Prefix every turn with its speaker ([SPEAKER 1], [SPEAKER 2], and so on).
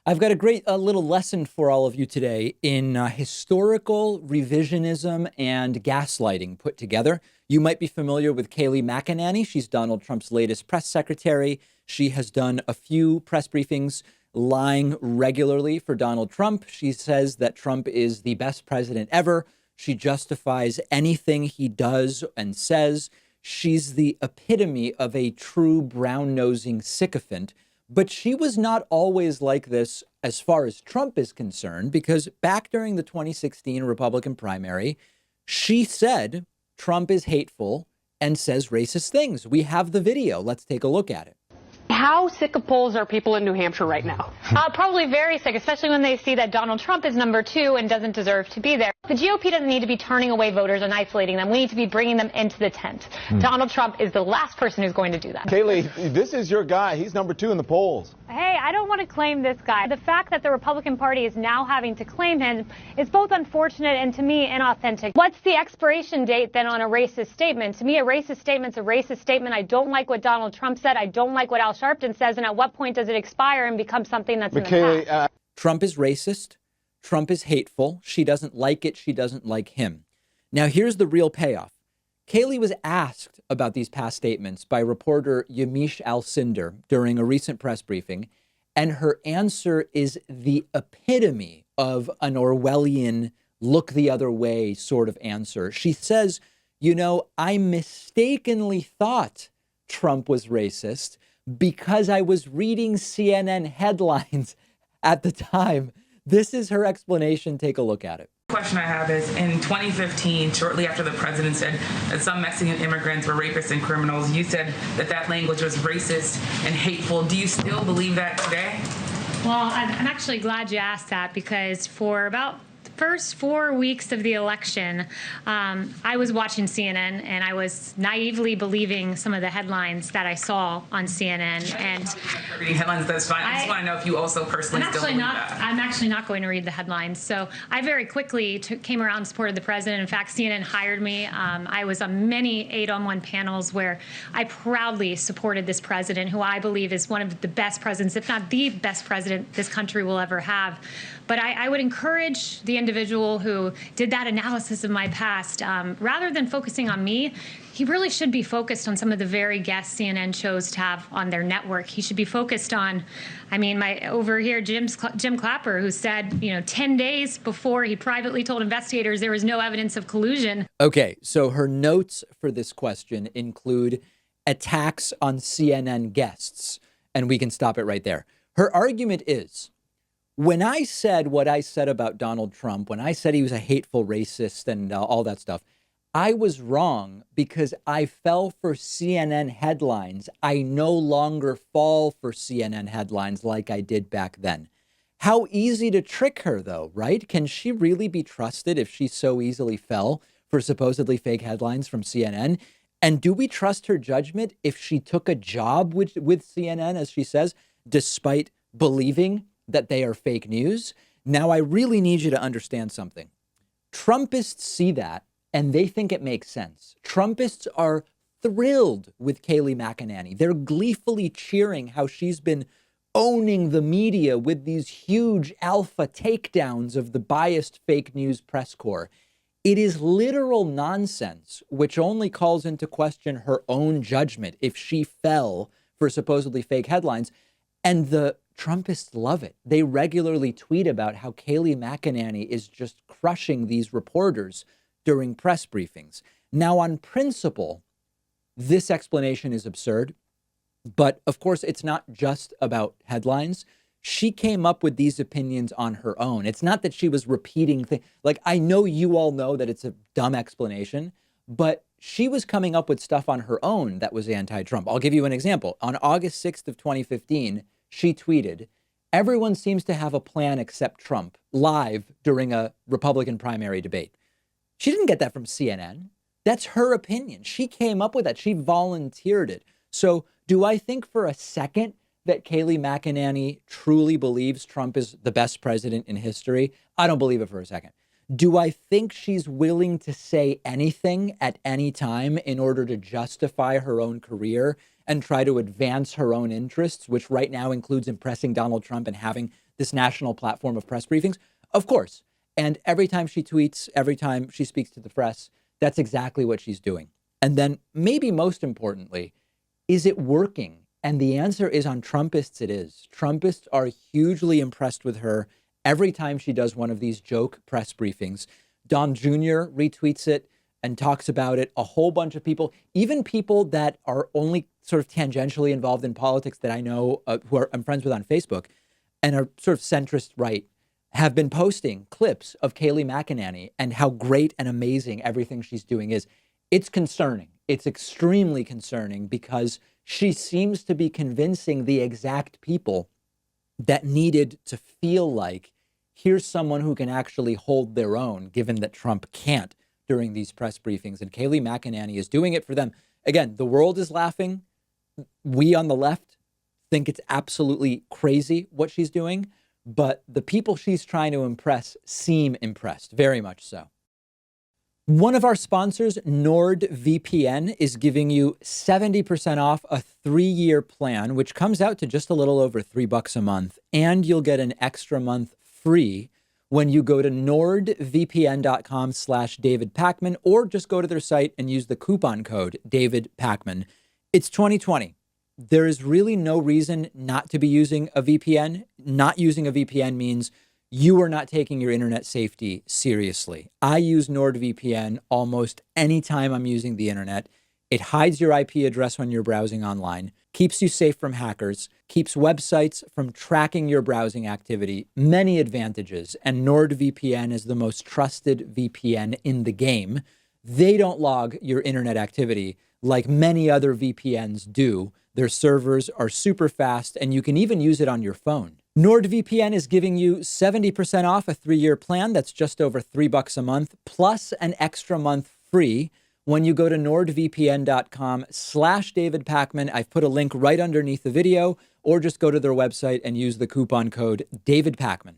[SPEAKER 1] I've got a great little lesson for all of you today in historical revisionism and gaslighting put together. You might be familiar with Kayleigh McEnany. She's Donald Trump's latest press secretary. She has done a few press briefings lying regularly for Donald Trump. She says that Trump is the best president ever. She justifies anything he does and says. She's the epitome of a true brown-nosing sycophant. But she was not always like this as far as Trump is concerned, because back during the 2016 Republican primary, she said Trump is hateful and says racist things. We have the video. Let's take a look at it.
[SPEAKER 2] How sick of polls are people in New Hampshire right now?
[SPEAKER 3] Probably very sick, especially when they see that Donald Trump is number 2 and doesn't deserve to be there. The GOP doesn't need to be turning away voters and isolating them. We need to be bringing them into the tent. Donald Trump is the last person who's going to do that.
[SPEAKER 4] Kayleigh, this is your guy. He's number 2 in the polls.
[SPEAKER 5] Hey, I don't want to claim this guy. The fact that the Republican Party is now having to claim him is both unfortunate and, to me, inauthentic. What's the expiration date then on a racist statement? To me, a racist statement's a racist statement. I don't like what Donald Trump said. I don't like what Al Sharpton says. And at what point does it expire and become something that's in the past?
[SPEAKER 1] Trump is racist. Trump is hateful. She doesn't like it. She doesn't like him. Now, here's the real payoff. Kayleigh was asked about these past statements by reporter Yamiche Alcindor during a recent press briefing, and her answer is the epitome of an Orwellian look the other way sort of answer. She says, you know, I mistakenly thought Trump was racist because I was reading CNN headlines at the time. This is her explanation. Take a look at it.
[SPEAKER 6] The question I have is, in 2015, shortly after the president said that some Mexican immigrants were rapists and criminals, you said that that language was racist and hateful. Do you still believe that today?
[SPEAKER 5] Well, I'm actually glad you asked that, because for about first 4 weeks of the election, I was watching CNN and I was naively believing some of the headlines that I saw on CNN. And
[SPEAKER 6] reading headlines, that's fine. I just want to know if you also personally still believe that.
[SPEAKER 5] I'm actually not going to read the headlines. So I very quickly came around and supported the president. In fact, CNN hired me. I was on many 8-on-1 panels where I proudly supported this president, who I believe is one of the best presidents, if not the best president this country will ever have. But I would encourage the individual who did that analysis of my past, rather than focusing on me, he really should be focused on some of the very guests CNN chose to have on their network. He should be focused on, I mean, over here, Jim Clapper, who said, 10 days before he privately told investigators there was no evidence of collusion.
[SPEAKER 1] Okay, so her notes for this question include attacks on CNN guests, and we can stop it right there. Her argument is, when I said what I said about Donald Trump, when I said he was a hateful racist and all that stuff, I was wrong because I fell for CNN headlines. I no longer fall for CNN headlines like I did back then. How easy to trick her, though, right? Can she really be trusted if she so easily fell for supposedly fake headlines from CNN? And do we trust her judgment if she took a job with CNN, as she says, despite believing that they are fake news? Now, I really need you to understand something. Trumpists see that and they think it makes sense. Trumpists are thrilled with Kayleigh McEnany. They're gleefully cheering how she's been owning the media with these huge alpha takedowns of the biased fake news press corps. It is literal nonsense, which only calls into question her own judgment if she fell for supposedly fake headlines. And the Trumpists love it. They regularly tweet about how Kayleigh McEnany is just crushing these reporters during press briefings. Now, on principle, this explanation is absurd. But of course, it's not just about headlines. She came up with these opinions on her own. It's not that she was repeating things. Like, I know you all know that it's a dumb explanation, but she was coming up with stuff on her own that was anti-Trump. I'll give you an example. On August 6th of 2015, she tweeted, "Everyone seems to have a plan except Trump," live during a Republican primary debate. She didn't get that from CNN. That's her opinion. She came up with that. She volunteered it. So do I think for a second that Kayleigh McEnany truly believes Trump is the best president in history? I don't believe it for a second. Do I think she's willing to say anything at any time in order to justify her own career and try to advance her own interests, which right now includes impressing Donald Trump and having this national platform of press briefings? Of course. And every time she tweets, every time she speaks to the press, that's exactly what she's doing. And then maybe most importantly, is it working? And the answer is on Trumpists, it is. Trumpists are hugely impressed with her every time she does one of these joke press briefings. Don Jr. retweets it and talks about it. A whole bunch of people, even people that are only sort of tangentially involved in politics that I know, I'm friends with on Facebook and are sort of centrist right, have been posting clips of Kayleigh McEnany and how great and amazing everything she's doing is. It's concerning. It's extremely concerning because she seems to be convincing the exact people that needed to feel like here's someone who can actually hold their own, given that Trump can't during these press briefings. And Kayleigh McEnany is doing it for them. Again, the world is laughing. We on the left think it's absolutely crazy what she's doing, but the people she's trying to impress seem impressed, very much so. One of our sponsors, NordVPN, is giving you 70% off a 3-year plan, which comes out to just a little over $3 a month. And you'll get an extra month free when you go to nordvpn.com/David Pakman, or just go to their site and use the coupon code David Pakman. It's 2020. There is really no reason not to be using a VPN. Not using a VPN means you are not taking your internet safety seriously. I use NordVPN almost any time I'm using the internet. It hides your IP address when you're browsing online, keeps you safe from hackers, keeps websites from tracking your browsing activity. Many advantages. And NordVPN is the most trusted VPN in the game. They don't log your internet activity like many other VPNs do. Their servers are super fast, and you can even use it on your phone. NordVPN is giving you 70% off a 3-year plan. That's just over $3 a month, plus an extra month free when you go to nordvpn.com/David Pakman. I've put a link right underneath the video, or just go to their website and use the coupon code David Pakman.